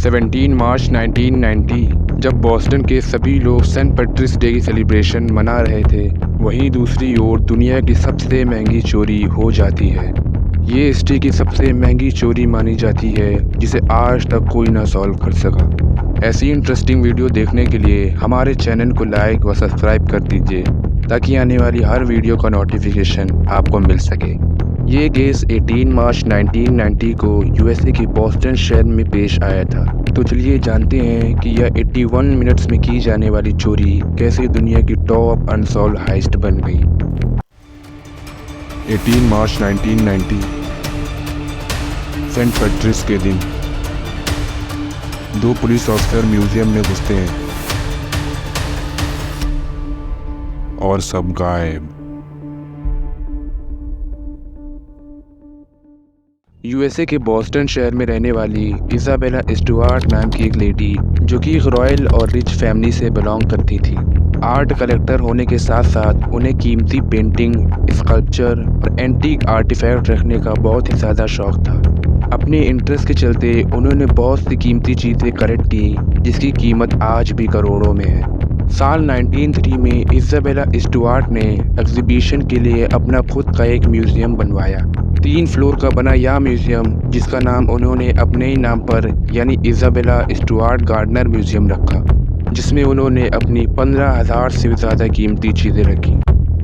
17 मार्च 1990 जब बॉस्टन के सभी लोग सेंट पैट्रिक्स डे की सेलिब्रेशन मना रहे थे, वहीं दूसरी ओर दुनिया की सबसे महंगी चोरी हो जाती है। ये हिस्ट्री की सबसे महंगी चोरी मानी जाती है, जिसे आज तक कोई ना सॉल्व कर सका। ऐसी इंटरेस्टिंग वीडियो देखने के लिए हमारे चैनल को लाइक व सब्सक्राइब कर दीजिए, ताकि आने वाली हर वीडियो का नोटिफिकेशन आपको मिल सके। ये केस 18 मार्च 1990 को यूएसए के बॉस्टन शहर में पेश आया था। तो चलिए जानते हैं कि यह 81 मिनट्स में की जाने वाली चोरी कैसे दुनिया की टॉप अनसॉल्व हाइस्ट बन गई। 18 मार्च 1990 सेंट पैट्रिक्स के दिन 2 पुलिस ऑफिसर म्यूजियम में घुसते हैं और सब गायब। यूएसए के बॉस्टन शहर में रहने वाली इज़ाबेला स्टुअर्ट नाम की एक लेडी, जो कि एक रॉयल और रिच फैमिली से बिलोंग करती थी। आर्ट कलेक्टर होने के साथ साथ उन्हें कीमती पेंटिंग, स्कल्पचर और एंटीक आर्टिफैक्ट रखने का बहुत ही ज़्यादा शौक था। अपने इंटरेस्ट के चलते उन्होंने बहुत सी कीमती चीज़ें कलेक्ट की, जिसकी कीमत आज भी करोड़ों में है। साल 1903 में इज़ाबेला स्टुअर्ट ने एग्जीबिशन के लिए अपना खुद का एक म्यूज़ियम बनवाया। 3 फ्लोर का बना यह म्यूज़ियम, जिसका नाम उन्होंने अपने ही नाम पर यानी इज़ाबेला स्टुअर्ट गार्डनर म्यूज़ियम रखा, जिसमें उन्होंने अपनी 15,000 से भी ज़्यादा कीमती चीज़ें रखी।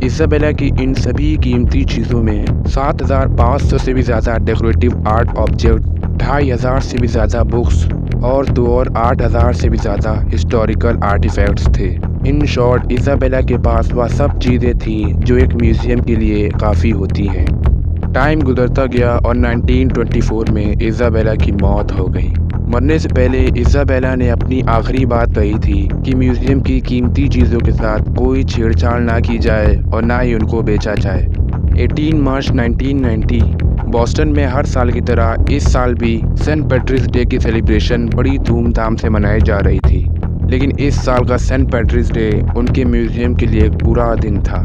इज़ाबेला की इन सभी कीमती चीज़ों में 7,500 से भी ज़्यादा डेकोरेटिव आर्ट ऑब्जेक्ट, 2,500 से भी ज़्यादा बुक्स और 8,000 से भी ज़्यादा हिस्टोरिकल आर्टिफैक्ट्स थे। इन शॉर्ट, इज़ाबेला के पास वह सब चीज़ें थीं जो एक म्यूज़ियम के लिए काफ़ी होती हैं। टाइम गुजरता गया और 1924 में इज़ाबेला की मौत हो गई। मरने से पहले इज़ाबेला ने अपनी आखिरी बात कही थी कि म्यूज़ियम की कीमती चीज़ों के साथ कोई छेड़छाड़ ना की जाए और ना ही उनको बेचा जाए। 18 मार्च 1990 बॉस्टन में हर साल की तरह इस साल भी सेंट पैट्रिक्स डे की सेलिब्रेशन बड़ी धूमधाम से मनाई जा रही थी। लेकिन इस साल का सेंट पैट्रिक्स डे उनके म्यूज़ियम के लिए एक बुरा दिन था।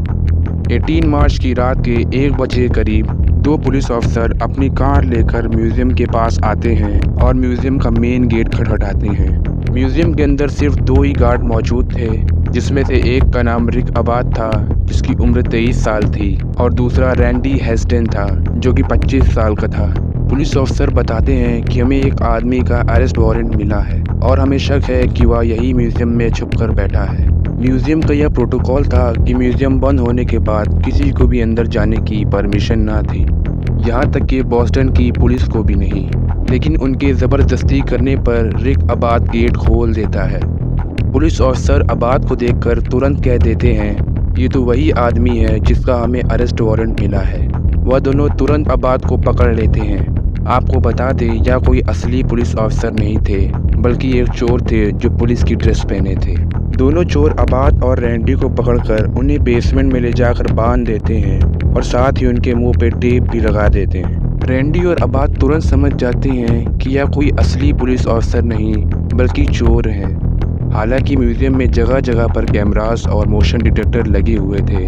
18 मार्च की रात के 1 बजे करीब 2 पुलिस ऑफिसर अपनी कार लेकर म्यूज़ियम के पास आते हैं और म्यूज़ियम का मेन गेट खटखटाते हैं। म्यूज़ियम के अंदर सिर्फ 2 ही गार्ड मौजूद थे, जिसमें से एक का नाम रिक अबाद था, जिसकी उम्र 23 साल थी, और दूसरा रैंडी हेस्टन था, जो कि 25 साल का था। पुलिस ऑफिसर बताते हैं कि हमें एक आदमी का अरेस्ट वारंट मिला है और हमें शक है कि वह यही म्यूज़ियम में छुपकर बैठा है। म्यूज़ियम का यह प्रोटोकॉल था कि म्यूज़ियम बंद होने के बाद किसी को भी अंदर जाने की परमिशन ना थी, यहाँ तक कि बॉस्टन की पुलिस को भी नहीं। लेकिन उनके ज़बरदस्ती करने पर रिक अबाद गेट खोल देता है। पुलिस ऑफिसर अबाद को देखकर तुरंत कह देते हैं, ये तो वही आदमी है जिसका हमें अरेस्ट वारंट मिला है। वह दोनों तुरंत अबाद को पकड़ लेते हैं। आपको बता दें, यह कोई असली पुलिस ऑफिसर नहीं थे, बल्कि एक चोर थे जो पुलिस की ड्रेस पहने थे। दोनों चोर अबाद और रैंडी को पकड़कर उन्हें बेसमेंट में ले जाकर बांध देते हैं और साथ ही उनके मुंह पे टेप भी लगा देते हैं। रैंडी और अबाद तुरंत समझ जाते हैं कि यह कोई असली पुलिस ऑफिसर नहीं, बल्कि चोर हैं। हालांकि म्यूज़ियम में जगह जगह पर कैमरास और मोशन डिटेक्टर लगे हुए थे,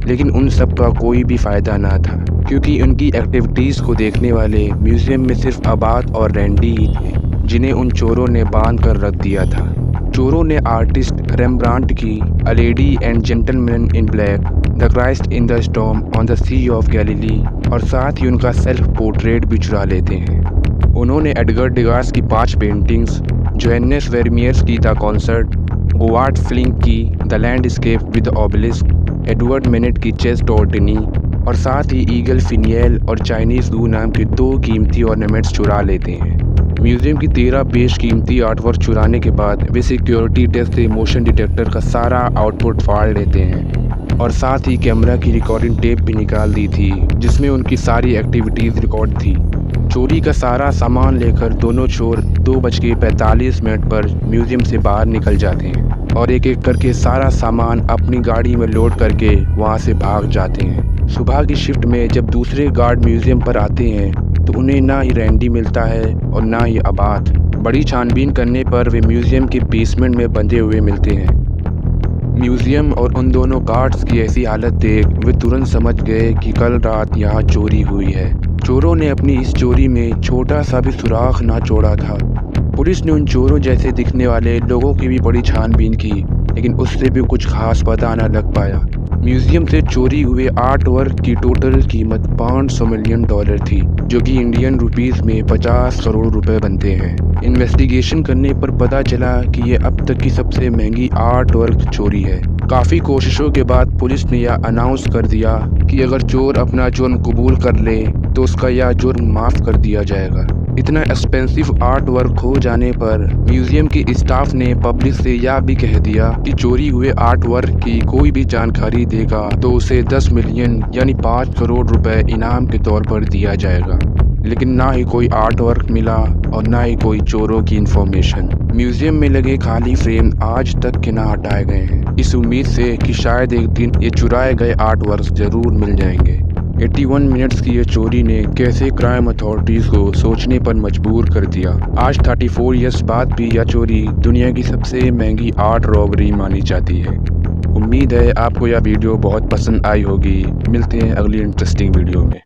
लेकिन उन सब का कोई भी फ़ायदा ना था, क्योंकि उनकी एक्टिविटीज़ को देखने वाले म्यूज़ियम में सिर्फ अबाद और रैंडी ही थे, जिन्हें उन चोरों ने बांध कर रख दिया था। चोरों ने आर्टिस्ट रेम्ब्रांट की a lady and gentleman in black, the Christ in the storm on the sea of Galilee और साथ ही उनका सेल्फ पोर्ट्रेट भी चुरा लेते हैं। उन्होंने एडगर डिगास की 5 पेंटिंग्स, जोहेन्स वेरमियर्स की द कॉन्सर्ट, गोवार्ड फ्लिंक की the landscape with obelisk, Edward Manet chez चेस टॉर्टिनी और साथ ही ईगल फिनियल और चाइनीज़ दू नाम के 2 कीमती ऑर्नामेंट्स चुरा लेते हैं। म्यूज़ियम की 13 बेशकीमती आर्टवर्क चुराने के बाद वे सिक्योरिटी टेस्ट से मोशन डिटेक्टर का सारा आउटपुट फाड़ लेते हैं और साथ ही कैमरा की रिकॉर्डिंग टेप भी निकाल दी थी, जिसमें उनकी सारी एक्टिविटीज़ रिकॉर्ड थी। चोरी का सारा सामान लेकर दोनों चोर 2:45 पर म्यूज़ियम से बाहर निकल जाते हैं और एक एक करके सारा सामान अपनी गाड़ी में लोड करके वहाँ से भाग जाते हैं। सुबह की शिफ्ट में जब दूसरे गार्ड म्यूज़ियम पर आते हैं तो उन्हें ना ही रैंडी मिलता है और ना ही अबाद। बड़ी छानबीन करने पर वे म्यूज़ियम के बेसमेंट में बंधे हुए मिलते हैं। म्यूज़ियम और उन दोनों गार्ड्स की ऐसी हालत देख वे तुरंत समझ गए कि कल रात यहाँ चोरी हुई है। चोरों ने अपनी इस चोरी में छोटा सा भी सुराख ना छोड़ा था। पुलिस ने उन चोरों जैसे दिखने वाले लोगों की भी बड़ी छानबीन की, लेकिन उससे भी कुछ खास पता न लग पाया। म्यूजियम से चोरी हुए आर्ट वर्क की टोटल कीमत $500 मिलियन थी, जो कि इंडियन रुपीस में 50 करोड़ रुपए बनते हैं। इन्वेस्टिगेशन करने पर पता चला कि ये अब तक की सबसे महंगी आर्ट वर्क चोरी है। काफ़ी कोशिशों के बाद पुलिस ने यह अनाउंस कर दिया कि अगर चोर अपना जुर्म कबूल कर ले तो उसका यह जुर्म माफ़ कर दिया जाएगा। इतना एक्सपेंसिव आर्ट वर्क खो जाने पर म्यूजियम के स्टाफ ने पब्लिक से यह भी कह दिया कि चोरी हुए आर्ट वर्क की कोई भी जानकारी देगा तो उसे 10 मिलियन यानी 5 करोड़ रुपए इनाम के तौर पर दिया जाएगा। लेकिन ना ही कोई आर्ट वर्क मिला और ना ही कोई चोरों की इंफॉर्मेशन। म्यूजियम में लगे खाली फ्रेम आज तक के ना हटाए गए हैं, इस उम्मीद से कि शायद एक दिन ये चुराए गए आर्ट वर्क जरूर मिल जाएंगे। 81 मिनट्स की ये चोरी ने कैसे क्राइम अथॉरिटीज को सोचने पर मजबूर कर दिया। आज 34 ईयर्स बाद भी यह चोरी दुनिया की सबसे महंगी आर्ट रॉबरी मानी जाती है। उम्मीद है आपको यह वीडियो बहुत पसंद आई होगी। मिलते हैं अगली इंटरेस्टिंग वीडियो में।